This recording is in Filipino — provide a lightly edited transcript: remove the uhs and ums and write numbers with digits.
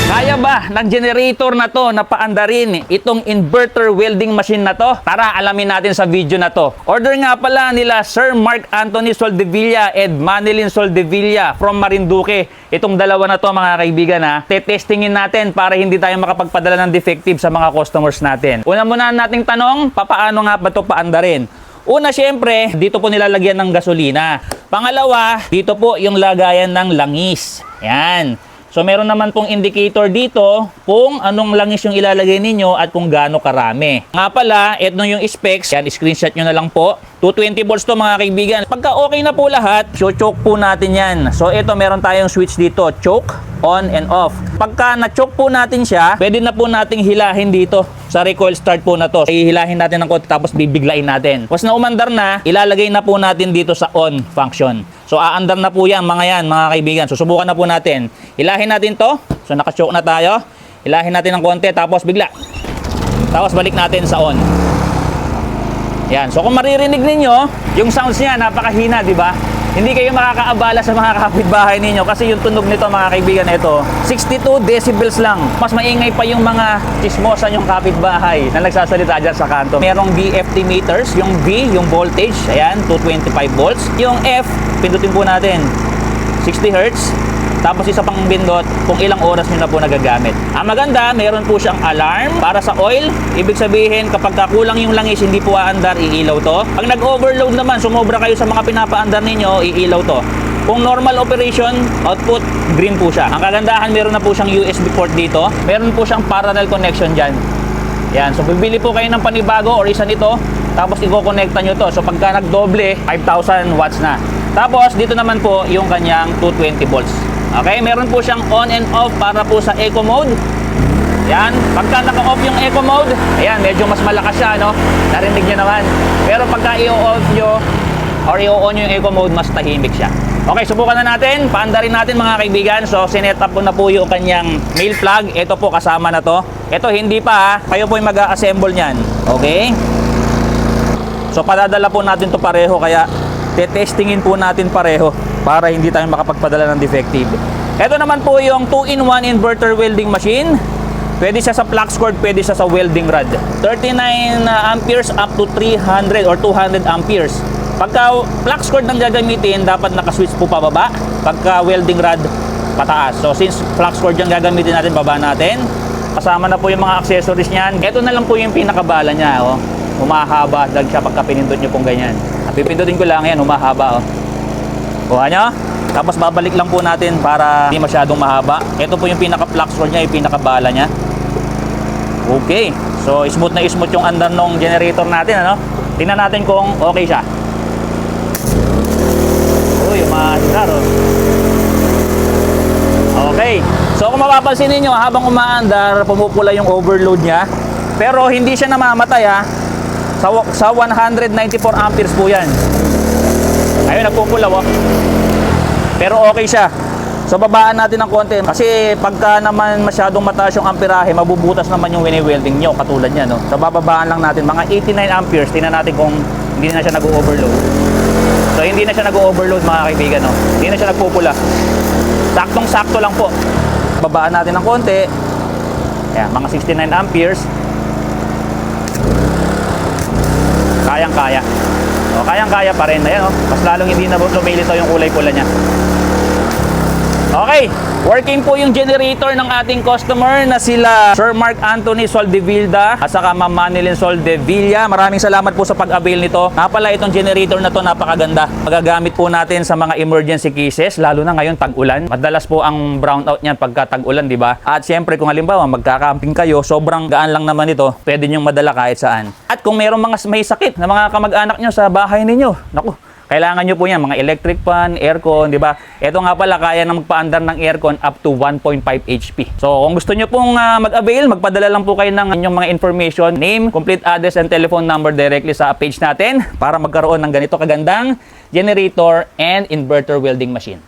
Kaya ba ng generator na to na paandarin itong inverter welding machine na to? Tara, alamin natin sa video na to. Order nga pala nila Sir Mark Anthony Soldevilla and Manilyn Soldevilla from Marinduque. Itong dalawa na to mga kaibigan ha. Tetestingin natin para hindi tayo makapagpadala ng defective sa mga customers natin. Una muna nating tanong, paano nga ba to paandarin? Una, syempre, dito po nilalagyan ng gasolina. Pangalawa, dito po yung lagayan ng langis. Yan. So, meron naman pong indicator dito kung anong langis yung ilalagay ninyo at kung gaano karami. Nga pala, ito yung specs. Yan, screenshot nyo na lang po. 220 volts to mga kaibigan. Pagka okay na po lahat, choke po natin yan. So, ito meron tayong switch dito. Choke, on and off. Pagka na-choke po natin siya, pwede na po nating hilahin dito sa recoil start po na to. Ihilahin natin ng konti tapos bibiglain natin. Once na umandar na, ilalagay na po natin dito sa on function. So, aandar na po yan, mga kaibigan. Susubukan na po natin. Hilahin natin to. So, naka-choke na tayo. Hilahin natin ng konti, tapos bigla. Tapos balik natin sa on. Yan. So, kung maririnig ninyo, yung sounds niya, napakahina, di ba? Hindi kayo makakaabala sa mga kapitbahay ninyo kasi yung tunog nito mga kaibigan ito 62 decibels lang. Mas maingay pa yung mga chismosan yung kapitbahay na nagsasalita dyan sa kanto. Merong VFD meters, yung V, yung voltage, ayan, 225 volts. Yung F, pindutin po natin, 60 Hz. Tapos isa pang pindot kung ilang oras nyo na po nagagamit. Ang maganda, meron po siyang alarm para sa oil. Ibig sabihin, kapag kulang yung langis, hindi po aandar, iilaw to. Pag nag-overload naman, sumobra kayo sa mga pinapaandar ninyo, iilaw to. Kung normal operation, output, green po siya. Ang kagandahan, meron na po siyang USB port dito. Meron po siyang parallel connection dyan. Yan, so bibili po kayo ng panibago or isa nito, tapos i-connecta nyo to. So pagka nagdoble, 5,000 watts na. Tapos dito naman po yung kanyang 220 volts. Okay, meron po siyang on and off para po sa eco mode. Yan, pagka naka-off yung eco mode, ayan, medyo mas malakas siya, no? Narinig nyo naman. Pero pagka i-off nyo or i-on nyo yung eco mode, mas tahimik siya. Okay, subukan na natin. Paandarin natin mga kaibigan. So, sinet up ko na po yung kanyang male plug. Ito po, kasama na to. Ito, hindi pa ha. Kayo po yung mag-a-assemble nyan. Okay? So, padadala po natin to pareho. Kaya, tetestingin po natin pareho para hindi tayo makapagpadala ng defective. Ito naman po yung 2-in-1 inverter welding machine. Pwede siya sa flux cord, pwede siya sa welding rod. 39 amperes up to 300 or 200 amperes. Pagka flux cord nang gagamitin, dapat naka-switch po pababa. Pagka welding rod, pataas. So since flux cord yung gagamitin natin, baba natin. Kasama na po yung mga accessories niyan. Ito na lang po yung pinakabala niya. Oh. Humahaba dag siya pagka pinindot nyo pong ganyan. Pipindutin ko lang yan, humahaba. Oh. Kuha nyo. Tapos babalik lang po natin para hindi masyadong mahaba. Ito po yung pinaka-flux cord niya, yung pinakabala niya. Okay. So, smooth na smooth yung andar ng generator natin, ano? Tingnan natin kung okay siya. Uy, maasar, oh. Okay. So, kung mapapansin niyo habang umaandar, pumupula yung overload niya. Pero hindi siya namamatay, ha. Sa 194 amperes po yan. Ayun, nagpupula, oh. Pero okay siya. So babaan natin ng konti kasi pagka naman masyadong mataas yung amperahe, mabubutas naman yung wini-welding nyo katulad niya, no. So bababaan lang natin mga 89 amperes. Tingnan natin kung hindi na siya nag-overload. So hindi na siya nag-overload mga kaibigan, no. Hindi na siya nagpupula. Saktong-sakto lang po. Babaan natin ng konti. Ayan, mga 69 amperes. Kayang-kaya. O, kayang-kaya pa rin. Ayan, oh. Mas lalong hindi na lumilito yung kulay pula niya. Okay, working po yung generator ng ating customer na sila Sir Mark Anthony Soldevilla at saka Ma'am Manilyn Soldevilla. Maraming salamat po sa pag-avail nito. Pala itong generator na to napakaganda. Magagamit po natin sa mga emergency cases, lalo na ngayon tag-ulan. Madalas po ang brownout niyan pagka tag-ulan, di ba? At siyempre kung halimbawa magka-camping kayo, sobrang gaan lang naman ito. Pwede niyong madala kahit saan. At kung mayroong mga may sakit na mga kamag-anak niyo sa bahay ninyo, naku, kailangan nyo po yan, mga electric fan, aircon, di ba? Ito nga pala, kaya na magpaandar ng aircon up to 1.5 HP. So, kung gusto nyo pong mag-avail, magpadala lang po kayo ng inyong mga information, name, complete address, and telephone number directly sa page natin para magkaroon ng ganito kagandang generator and inverter welding machine.